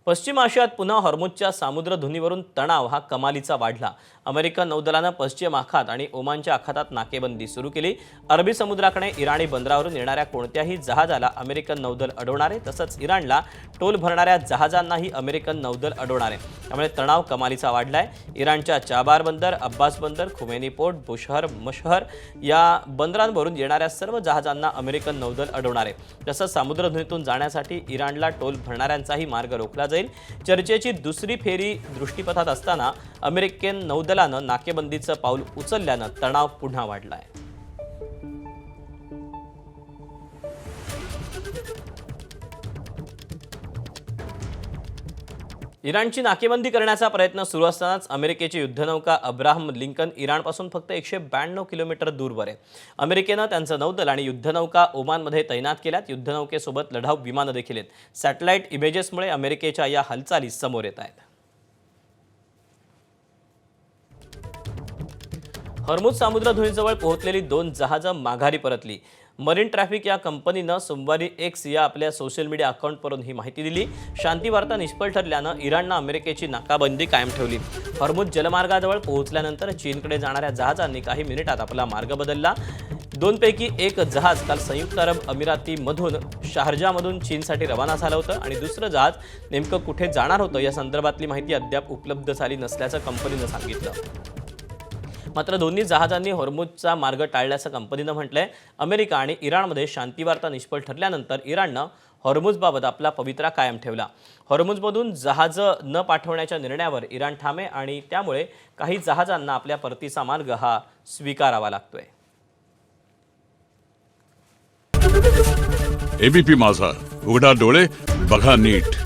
पश्चिम आशियात पुन्हा हॉर्मुझच्या सामुद्रधुनीवरून तणाव हा कमालीचा वाढला। अमेरिकन नौदलानं पश्चिम आखात आणि ओमानच्या आखातात नाकेबंदी सुरू केली। अरबी समुद्राकडे इराणी बंदरावरून येणाऱ्या कोणत्याही जहाजाला अमेरिकन नौदल अडवणार आहे, तसंच इराणला टोल भरणाऱ्या जहाजांनाही अमेरिकन नौदल अडवणार आहे। त्यामुळे तणाव कमालीचा वाढलाय। इराणच्या चाबार बंदर, अब्बास बंदर, खुमैनी पोर्ट, बुशहर, मशहर या बंदरांवरून येणाऱ्या सर्व जहाजांना अमेरिकन नौदल अडवणार आहे। तसंच समुद्रधुनीतून जाण्यासाठी इराणला टोल भरणाऱ्यांचाही मार्ग रोखला जाईल। चर्चेची दुसरी फेरी दृष्टीपथात असताना अमेरिकन नौदलानं नाकेबंदीचं पाऊल उचलल्यानं तणाव पुन्हा वाढलाय। इराणची नाकेबंदी करण्याचा प्रयत्न सुरू असतानाच अमेरिकेची युद्धनौका अब्राहम लिंकन इराणपासून फक्त 192 किलोमीटर दूरवर आहे। अमेरिकेनं त्यांचं नौदल आणि युद्धनौका ओमानमध्ये तैनात केल्यात। युद्धनौकेसोबत लढाऊ विमानं देखील आहेत। सॅटेलाइट इमेजेसमुळे अमेरिकेच्या या हालचाली समोर येत आहेत। हॉर्मुझ सामुद्रधुनीजवळ पोहोचलेली 2 जहाजं माघारी परतली। मरीन ट्रॅफिक या कंपनीनं सोमवारी एक्स या आपल्या सोशल मीडिया अकाउंटवरून ही माहिती दिली। शांती वार्ता निष्फळ ठरल्यानं इराणनं अमेरिकेची नाकाबंदी कायम ठेवली। हॉर्मुझ जलमार्गाजवळ पोहोचल्यानंतर चीनकडे जाणाऱ्या जहाजांनी काही मिनिटात आपला मार्ग बदलला। 2 पैकी एक जहाज काल संयुक्त अरब अमिरातीमधून शारजामधून चीनसाठी रवाना झालं होतं आणि दुसरं जहाज नेमकं कुठे जाणार होतं या संदर्भातली माहिती अद्याप उपलब्ध झाली नसल्याचं कंपनीनं सांगितलं। मात्र दोन्ही जहाजांनी हॉर्मुझचा मार्ग टाळल्याचं कंपनीनं म्हटलंय। अमेरिका आणि इराणमध्ये शांतीवार्ता निष्फळ ठरल्यानंतर इराणनं हॉर्मुझबाबत आपला पवित्रा कायम ठेवला। हॉर्मुझमधून जहाजं न पाठवण्याच्या निर्णयावर इराण ठामे आणि त्यामुळे काही जहाजांना आपल्या परतीचा मार्ग हा स्वीकारावा लागतोय। एबीपी माझा, उघडा डोळे बघा नीट।